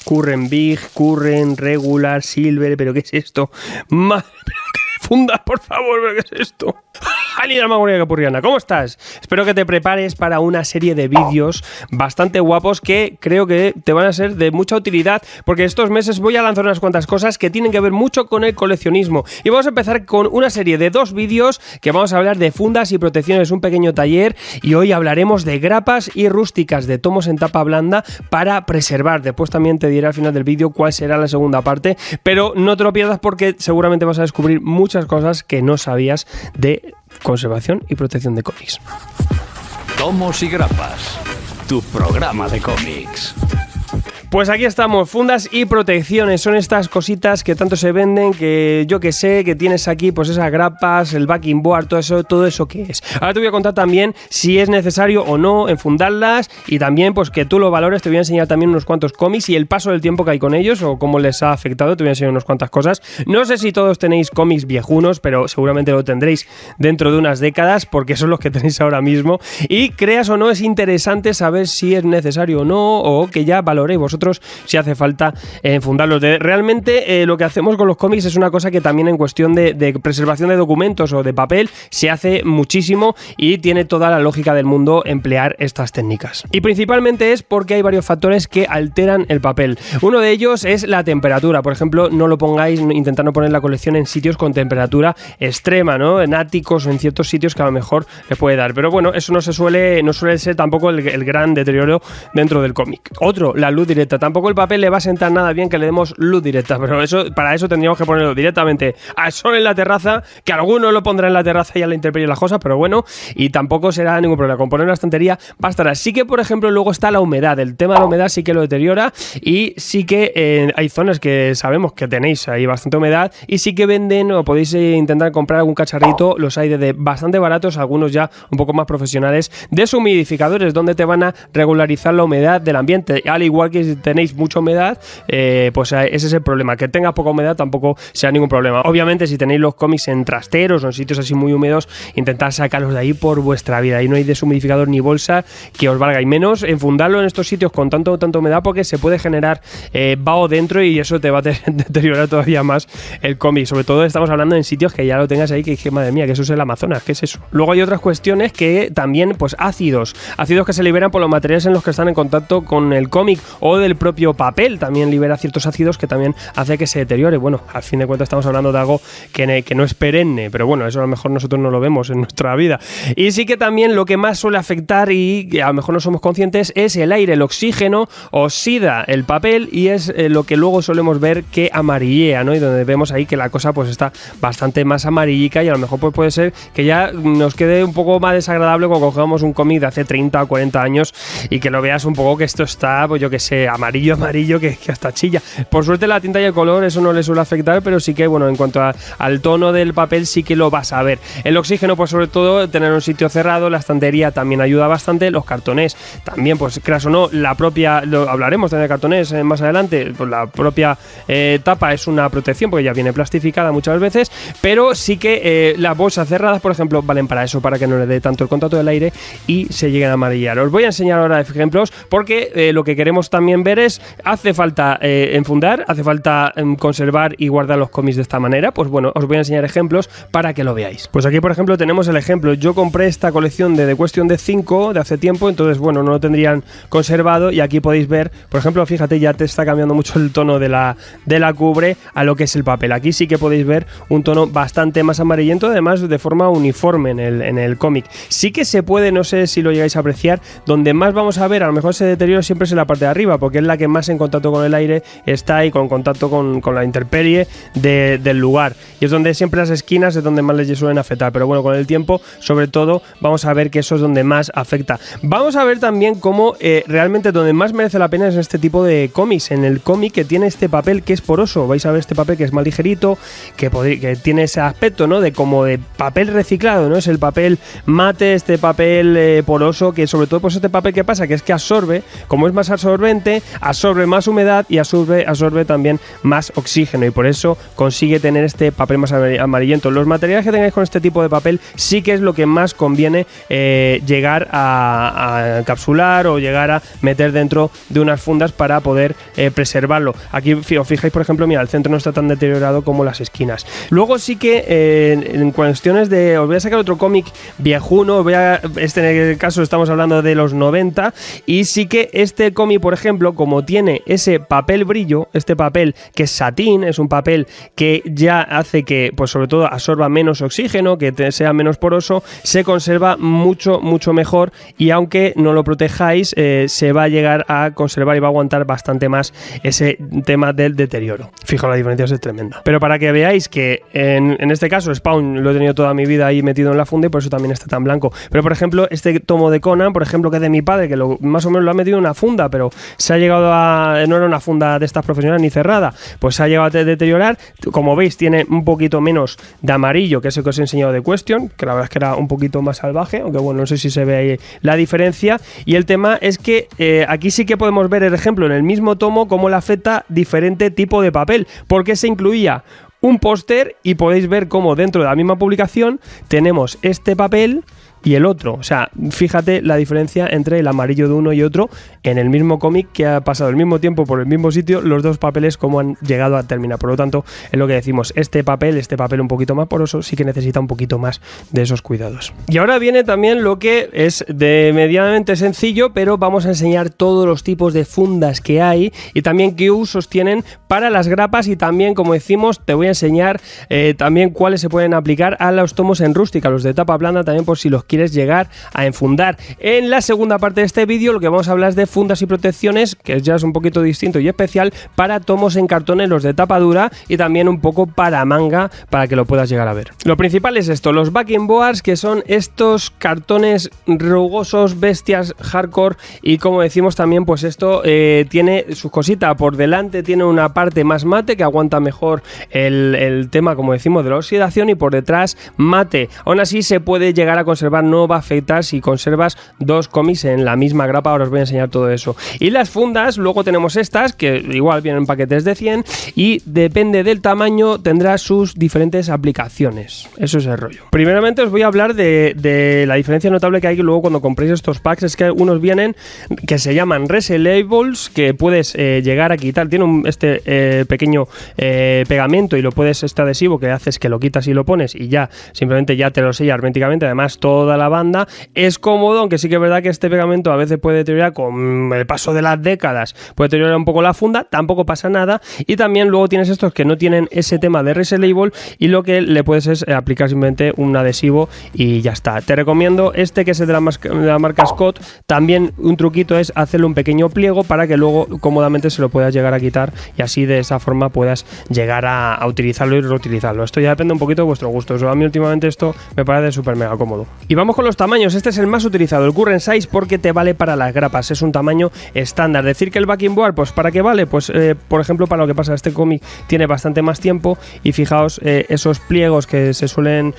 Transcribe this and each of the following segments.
Current Big, Current, Regular, Silver, ¿pero qué es esto? Madre mía, fundas, por favor, ¿pero qué es esto? Alida Maguria Capurriana, ¿cómo estás? Espero que te prepares para una serie de vídeos bastante guapos que creo que te van a ser de mucha utilidad, porque estos meses voy a lanzar unas cuantas cosas que tienen que ver mucho con el coleccionismo. Y vamos a empezar con una serie de 2 vídeos que vamos a hablar de fundas y protecciones, un pequeño taller, y hoy hablaremos de grapas y rústicas de tomos en tapa blanda para preservar. Después también te diré al final del vídeo cuál será la segunda parte, pero no te lo pierdas porque seguramente vas a descubrir muchas cosas que no sabías de conservación y protección de cómics. Tomos y grapas, tu programa de cómics. Pues aquí estamos, fundas y protecciones, son estas cositas que tanto se venden, que yo que sé, que tienes aquí, pues esas grapas, el backing board, todo eso que es. Ahora te voy a contar también si es necesario o no enfundarlas y también pues que tú lo valores. Te voy a enseñar también unos cuantos cómics y el paso del tiempo que hay con ellos o cómo les ha afectado. Te voy a enseñar unas cuantas cosas. No sé si todos tenéis cómics viejunos, pero seguramente lo tendréis dentro de unas décadas porque son los que tenéis ahora mismo. Y creas o no, es interesante saber si es necesario o no, o que ya valoréis vosotros si hace falta fundarlos. Realmente lo que hacemos con los cómics es una cosa que también en cuestión de preservación de documentos o de papel se hace muchísimo y tiene toda la lógica del mundo emplear estas técnicas. Y principalmente es porque hay varios factores que alteran el papel. Uno de ellos es la temperatura. Por ejemplo, no lo pongáis, intentad no poner la colección en sitios con temperatura extrema, ¿no? En áticos o en ciertos sitios que a lo mejor le puede dar. Pero bueno, eso no suele ser tampoco el gran deterioro dentro del cómic. Otro, la luz directa. Tampoco el papel le va a sentar nada bien que le demos luz directa, pero para eso tendríamos que ponerlo directamente al sol en la terraza, que alguno lo pondrá en la terraza y a la intemperie las cosas, pero bueno, y tampoco será ningún problema. Con poner una estantería bastará. Así que, por ejemplo, luego está la humedad. El tema de la humedad sí que lo deteriora y sí que hay zonas que sabemos que tenéis ahí bastante humedad y sí que venden o podéis intentar comprar algún cacharrito. Los hay de bastante baratos, algunos ya un poco más profesionales, deshumidificadores donde te van a regularizar la humedad del ambiente, al igual que si tenéis mucha humedad, pues ese es el problema. Que tenga poca humedad tampoco sea ningún problema. Obviamente, si tenéis los cómics en trasteros o en sitios así muy húmedos, intentad sacarlos de ahí por vuestra vida. Ahí no hay deshumidificador ni bolsa que os valga, y menos enfundarlo en estos sitios con tanta humedad, porque se puede generar vaho dentro y eso te va a deteriorar todavía más el cómic. Sobre todo estamos hablando en sitios que ya lo tengas ahí, que madre mía, que eso es el Amazonas, ¿qué es eso? Luego hay otras cuestiones que también, pues ácidos que se liberan por los materiales en los que están en contacto con el cómic, o del propio papel también libera ciertos ácidos que también hace que se deteriore. Bueno, al fin de cuentas estamos hablando de algo que no es perenne, pero bueno, eso a lo mejor nosotros no lo vemos en nuestra vida. Y sí que también lo que más suele afectar y que a lo mejor no somos conscientes es el aire. El oxígeno oxida el papel y es lo que luego solemos ver que amarillea, ¿no? Y donde vemos ahí que la cosa pues está bastante más amarillica y a lo mejor pues puede ser que ya nos quede un poco más desagradable cuando cogemos un cómic de hace 30 o 40 años y que lo veas un poco que esto está, pues yo que sé, amarillo que hasta chilla. Por suerte la tinta y el color eso no le suele afectar, pero sí que bueno, en cuanto al tono del papel sí que lo vas a ver. El oxígeno, pues sobre todo tener un sitio cerrado, la estantería también ayuda bastante, los cartones también, pues creas o no, la propia, hablaremos de cartones más adelante, pues la propia tapa es una protección porque ya viene plastificada muchas veces, pero sí que las bolsas cerradas, por ejemplo, valen para eso, para que no le dé tanto el contacto del aire y se lleguen a amarillar. Os voy a enseñar ahora ejemplos porque lo que queremos también ver es, ¿hace falta enfundar? ¿Hace falta conservar y guardar los cómics de esta manera? Pues bueno, os voy a enseñar ejemplos para que lo veáis. Pues aquí, por ejemplo, tenemos el ejemplo. Yo compré esta colección de The Question Dead 5 de hace tiempo, entonces, bueno, no lo tendrían conservado y aquí podéis ver, por ejemplo, fíjate, ya te está cambiando mucho el tono de la cubre a lo que es el papel. Aquí sí que podéis ver un tono bastante más amarillento, además de forma uniforme en el cómic. Sí que se puede, no sé si lo llegáis a apreciar, donde más vamos a ver, a lo mejor ese deterioro siempre es en la parte de arriba, porque es la que más en contacto con el aire está y con contacto con la intemperie del lugar, y es donde siempre las esquinas es donde más les suelen afectar, pero bueno, con el tiempo sobre todo vamos a ver que eso es donde más afecta. Vamos a ver también cómo realmente donde más merece la pena es en este tipo de cómics, en el cómic que tiene este papel que es poroso. Vais a ver este papel que es más ligerito, que tiene ese aspecto, ¿no? De como de papel reciclado, ¿no? Es el papel mate, este papel poroso, que sobre todo pues este papel, ¿qué pasa? Que es que absorbe, como es más absorbente, absorbe más humedad y absorbe también más oxígeno, y por eso consigue tener este papel más amarillento. Los materiales que tengáis con este tipo de papel sí que es lo que más conviene llegar a encapsular o llegar a meter dentro de unas fundas para poder preservarlo. Aquí os fijáis, por ejemplo, mira, el centro no está tan deteriorado como las esquinas. Luego sí que en cuestiones de... Os voy a sacar otro cómic viejuno, en el caso estamos hablando de los 90, y sí que este cómic, por ejemplo, como tiene ese papel brillo, este papel que es satín, es un papel que ya hace que, pues sobre todo, absorba menos oxígeno, que sea menos poroso, se conserva mucho mejor, y aunque no lo protejáis, se va a llegar a conservar y va a aguantar bastante más ese tema del deterioro. Fijo, la diferencia es tremenda. Pero para que veáis que en este caso Spawn lo he tenido toda mi vida ahí metido en la funda y por eso también está tan blanco. Pero por ejemplo, este tomo de Conan, por ejemplo, que es de mi padre, que más o menos lo ha metido en una funda, pero se ha llegado no era una funda de estas profesionales ni cerrada, pues se ha llegado a deteriorar. Como veis, tiene un poquito menos de amarillo, que es el que os he enseñado de Question, que la verdad es que era un poquito más salvaje, aunque bueno, no sé si se ve ahí la diferencia. Y el tema es que aquí sí que podemos ver el ejemplo en el mismo tomo cómo le afecta diferente tipo de papel, porque se incluía un póster y podéis ver cómo dentro de la misma publicación tenemos este papel y el otro. O sea, fíjate la diferencia entre el amarillo de uno y otro en el mismo cómic, que ha pasado el mismo tiempo por el mismo sitio, los dos papeles como han llegado a terminar. Por lo tanto, es lo que decimos, este papel un poquito más poroso sí que necesita un poquito más de esos cuidados. Y ahora viene también lo que es de medianamente sencillo, pero vamos a enseñar todos los tipos de fundas que hay y también qué usos tienen para las grapas, y también, como decimos, te voy a enseñar también cuáles se pueden aplicar a los tomos en rústica, los de tapa blanda, también por si los quieres llegar a enfundar. En la segunda parte de este vídeo lo que vamos a hablar es de fundas y protecciones, que ya es un poquito distinto y especial para tomos en cartones, los de tapa dura, y también un poco para manga, para que lo puedas llegar a ver. Lo principal es esto, los backing boards, que son estos cartones rugosos, bestias, hardcore, y como decimos también, pues esto tiene su cosita. Por delante tiene una parte más mate, que aguanta mejor el tema, como decimos, de la oxidación, y por detrás mate. Aún así se puede llegar a conservar, no va a afectar si conservas dos cómics en la misma grapa. Ahora os voy a enseñar todo eso. Y las fundas, luego tenemos estas, que igual vienen en paquetes de 100, y depende del tamaño tendrá sus diferentes aplicaciones. Eso es el rollo. Primeramente os voy a hablar de la diferencia notable que hay luego cuando compréis estos packs. Es que unos vienen que se llaman reselables, que puedes llegar a quitar. Tiene este pequeño pegamento, y lo puedes, este adhesivo que haces que lo quitas y lo pones y ya simplemente ya te lo sella herméticamente. Además, toda la banda es cómodo, aunque sí que es verdad que este pegamento a veces puede deteriorar con el paso de las décadas, puede deteriorar un poco la funda, tampoco pasa nada. Y también luego tienes estos que no tienen ese tema de reselable, y lo que le puedes es aplicar simplemente un adhesivo y ya está. Te recomiendo este, que es el de la marca Scott. También un truquito es hacerle un pequeño pliego para que luego cómodamente se lo puedas llegar a quitar, y así de esa forma puedas llegar a utilizarlo y reutilizarlo. Esto ya depende un poquito de vuestro gusto. A mí últimamente esto me parece súper mega cómodo. Y vamos con los tamaños. Este es el más utilizado, el Current Size, porque te vale para las grapas, es un tamaño estándar. Decir que el backing board, pues ¿para qué vale? Pues por ejemplo, para lo que pasa, este cómic tiene bastante más tiempo, y fijaos esos pliegos que se suelen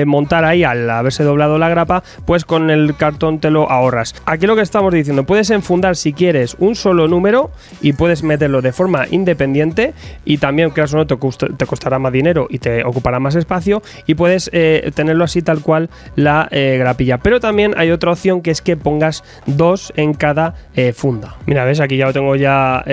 montar ahí al haberse doblado la grapa, pues con el cartón te lo ahorras. Aquí lo que estamos diciendo, puedes enfundar si quieres un solo número y puedes meterlo de forma independiente, y también, creas o no, te costará más dinero y te ocupará más espacio, y puedes tenerlo así tal cual la grapilla. Pero también hay otra opción, que es que pongas dos en cada funda. Mira, ves, aquí ya lo tengo ya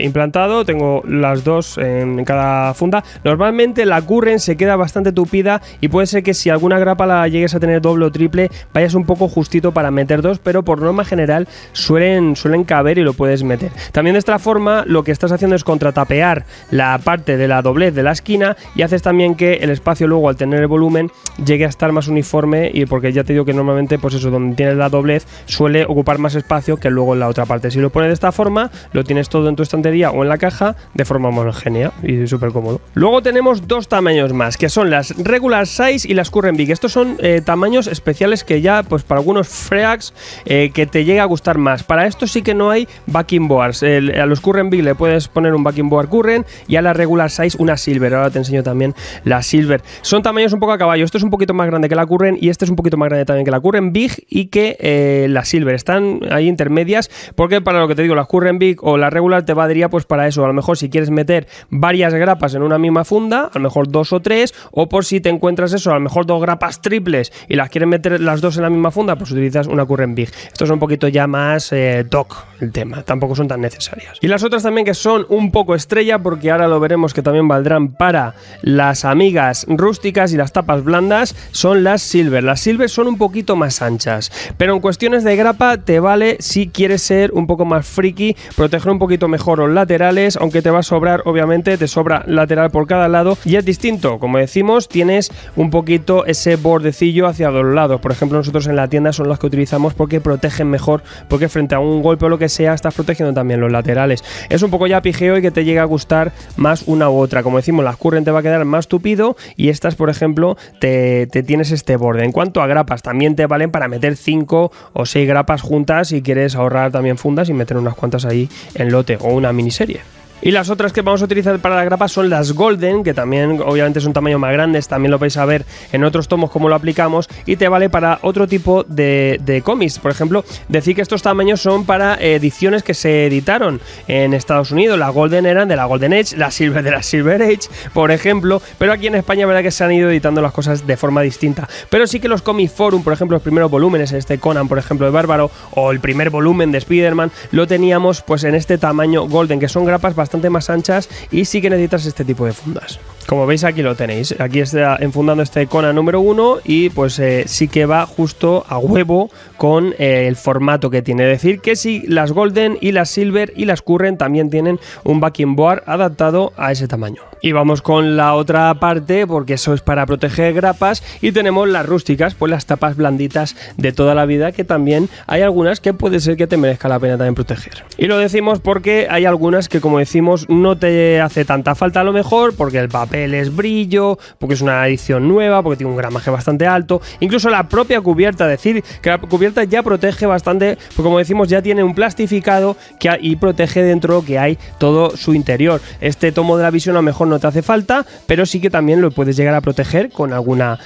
implantado, tengo las dos en cada funda. Normalmente la Current se queda bastante tupida, y puede ser que si alguna grapa la llegues a tener doble o triple, vayas un poco justito para meter dos, pero por norma general suelen caber y lo puedes meter. También de esta forma lo que estás haciendo es contratapear la parte de la doblez de la esquina, y haces también que el espacio luego, al tener el volumen, llegue a estar más uniforme, y porque ya te digo que normalmente, pues eso, donde tienes la doblez suele ocupar más espacio que luego en la otra parte. Si lo pones de esta forma, lo tienes todo en tu estantería o en la caja de forma homogénea y súper cómodo. Luego tenemos dos tamaños más, que son las Regular Size y las Current Big. Estos son tamaños especiales que ya, pues para algunos freaks que te llega a gustar más. Para esto sí que no hay backing boards. A los Current Big le puedes poner un backing board Current, y a la Regular Size una Silver. Ahora te enseño también la Silver. Son tamaños un poco a caballo. Esto es un poquito más grande que la Current, y este es un poquito más grande también que la Current Big y que la Silver. Están ahí intermedias porque para lo que te digo, la Current Big o la regular te valdría pues para eso. A lo mejor si quieres meter varias grapas en una misma funda, a lo mejor 2 o 3, o por si te encuentras eso, a lo mejor 2 grapas triples y las quieres meter las 2 en la misma funda, pues utilizas una Current Big. Esto es un poquito ya más doc el tema, tampoco son tan necesarias. Y las otras también que son un poco estrella, porque ahora lo veremos que también valdrán para las amigas rústicas y las tapas blandas, son las Silver. Las Silver son un poquito más anchas, pero en cuestiones de grapa te vale si quieres ser un poco más friki, proteger un poquito mejor los laterales, aunque te va a sobrar, obviamente, te sobra lateral por cada lado y es distinto. Como decimos, tienes un poquito ese bordecillo hacia los lados. Por ejemplo, nosotros en la tienda son las que utilizamos porque protegen mejor, porque frente a un golpe o lo que sea, estás protegiendo también los laterales. Es un poco ya pijeo y que te llega a gustar más una u otra. Como decimos, las Current te va a quedar más tupido y estas, por ejemplo, te tienes este borde. En cuanto a grapas, también te valen para meter 5 o 6 grapas juntas si quieres ahorrar también fundas y meter unas cuantas ahí en lote o una miniserie. Y las otras que vamos a utilizar para la grapa son las Golden, que también obviamente son tamaños más grandes, también lo vais a ver en otros tomos cómo lo aplicamos, y te vale para otro tipo de cómics. Por ejemplo, decir que estos tamaños son para ediciones que se editaron en Estados Unidos. Las Golden eran de la Golden Age, la Silver de la Silver Age, por ejemplo, pero aquí en España verdad que se han ido editando las cosas de forma distinta. Pero sí que los Comic Forum, por ejemplo, los primeros volúmenes, este Conan, por ejemplo, de Bárbaro, o el primer volumen de Spider-Man, lo teníamos pues en este tamaño Golden, que son grapas bastante más anchas y sí que necesitas este tipo de fundas. Como veis, aquí lo tenéis. Aquí está enfundando este Conan número 1 y pues sí que va justo a huevo con el formato que tiene. Es decir, que si las Golden y las Silver y las Current también tienen un backing board adaptado a ese tamaño. Y vamos con la otra parte, porque eso es para proteger grapas, y tenemos las rústicas, pues las tapas blanditas de toda la vida, que también hay algunas que puede ser que te merezca la pena también proteger. Y lo decimos porque hay algunas que, como decimos, no te hace tanta falta a lo mejor, porque el papel es brillo, porque es una edición nueva, porque tiene un gramaje bastante alto, incluso la propia cubierta, decir que la cubierta ya protege bastante, porque como decimos ya tiene un plastificado y protege dentro lo que hay todo su interior. Este tomo de la visión a lo mejor no te hace falta, pero sí que también lo puedes llegar a proteger con alguna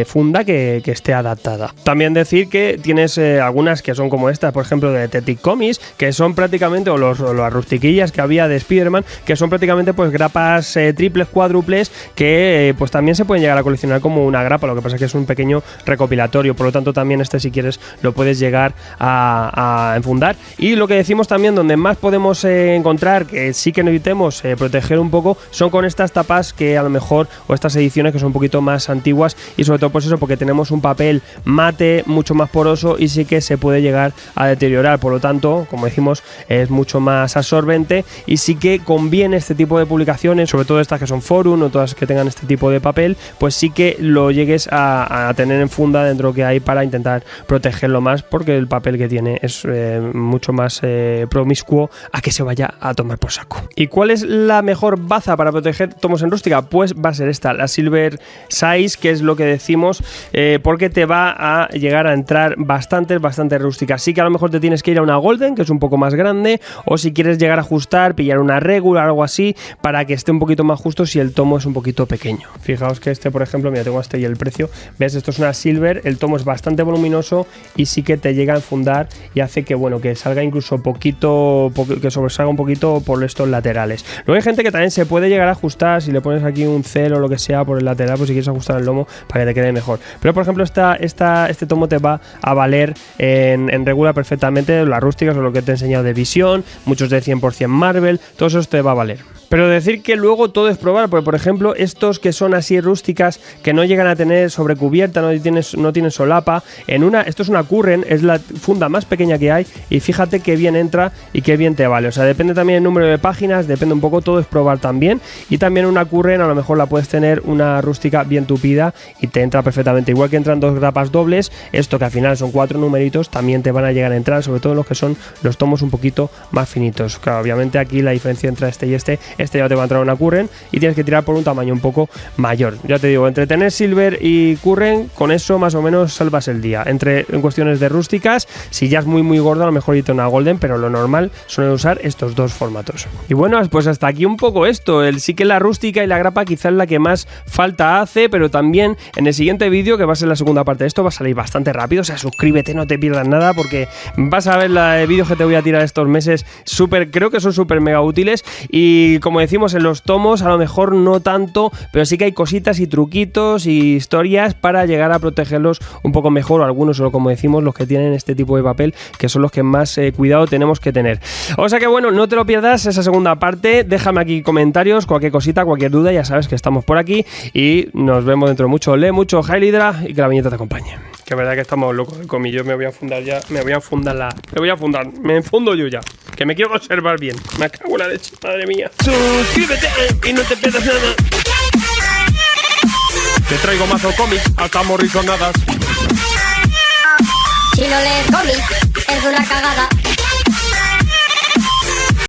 funda que esté adaptada. También decir que tienes algunas que son como estas, por ejemplo de Detective Comics, que son prácticamente, o las rustiquillas que había de Spider-Man, que son prácticamente pues grapas triples, cuádruples, que pues también se pueden llegar a coleccionar como una grapa. Lo que pasa es que es un pequeño recopilatorio, por lo tanto también este, si quieres, lo puedes llegar a enfundar. Y lo que decimos también, donde más podemos encontrar que sí que necesitemos proteger un poco, son con estas tapas que a lo mejor, o estas ediciones que son un poquito más antiguas, y sobre todo pues eso, porque tenemos un papel mate mucho más poroso y sí que se puede llegar a deteriorar. Por lo tanto, como decimos, es mucho más absorbente y sí que conviene este tipo de publicaciones, sobre todo estas que son forum o todas que tengan este tipo de papel, pues sí que lo llegues a tener en funda dentro que hay para intentar protegerlo más, porque el papel que tiene es mucho más promiscuo a que se vaya a tomar por saco. ¿Y cuál es la mejor baza para proteger tomos en rústica? Pues va a ser esta, la Silver Size, que es lo que decimos, porque te va a llegar a entrar bastante rústica. Sí que a lo mejor te tienes que ir a una Golden, que es un poco más grande, o si quieres llegar a ajustar, pillar una regular, algo así, para que esté un poquito más justo si el tomo es un poquito pequeño. Fijaos que este, por ejemplo, mira, tengo este y el precio, ves, esto es una Silver, el tomo es bastante voluminoso y sí que te llega a enfundar y hace que, bueno, que salga incluso que sobresalga un poquito por estos laterales. Luego hay gente que también se puede llegar a ajustar, si le pones aquí un celo o lo que sea por el lateral, pues si quieres ajustar el lomo para que te quede mejor. Pero por ejemplo este tomo te va a valer en regular perfectamente, las rústicas o lo que te he enseñado de visión, muchos de 100% Marvel, todo eso te va a valer. Pero decir que luego todo es probar, porque por ejemplo estos que son así rústicas, que no llegan a tener sobrecubierta, no tienen solapa, esto es una Current, es la funda más pequeña que hay, y fíjate qué bien entra y qué bien te vale. O sea, depende también el número de páginas, depende un poco, todo es probar también. Y también una Current a lo mejor la puedes tener una rústica bien tupida y te entra perfectamente. Igual que entran 2 grapas dobles, esto que al final son 4 numeritos, también te van a llegar a entrar, sobre todo los que son los tomos un poquito más finitos. Claro, obviamente aquí la diferencia entre este y este este ya te va a entrar una Current y tienes que tirar por un tamaño un poco mayor. Ya te digo, entre tener Silver y Current, con eso más o menos salvas el día. En cuestiones de rústicas, si ya es muy gordo, a lo mejor irte una Golden, pero lo normal suelen usar estos dos formatos. Y bueno, pues hasta aquí un poco esto. Sí que la rústica y la grapa quizás es la que más falta hace, pero también en el siguiente vídeo, que va a ser la segunda parte de esto, va a salir bastante rápido. O sea, suscríbete, no te pierdas nada, porque vas a ver los vídeos que te voy a tirar estos meses, creo que son súper mega útiles. Y como decimos en los tomos, a lo mejor no tanto, pero sí que hay cositas y truquitos y historias para llegar a protegerlos un poco mejor, o algunos, o como decimos, los que tienen este tipo de papel, que son los que más cuidado tenemos que tener. O sea que bueno, no te lo pierdas esa segunda parte. Déjame aquí comentarios, cualquier cosita, cualquier duda, ya sabes que estamos por aquí y nos vemos dentro de mucho. Lee mucho, Hail Hydra, y que la viñeta te acompañe. Que es verdad que estamos locos de comillo. Me voy a fundar ya, me enfundo yo ya, que me quiero conservar bien. Me cago en la leche, madre mía. Suscríbete y no te pierdas nada. Te traigo mazo cómics, hasta morrisonadas. Si no lees cómics, es una cagada.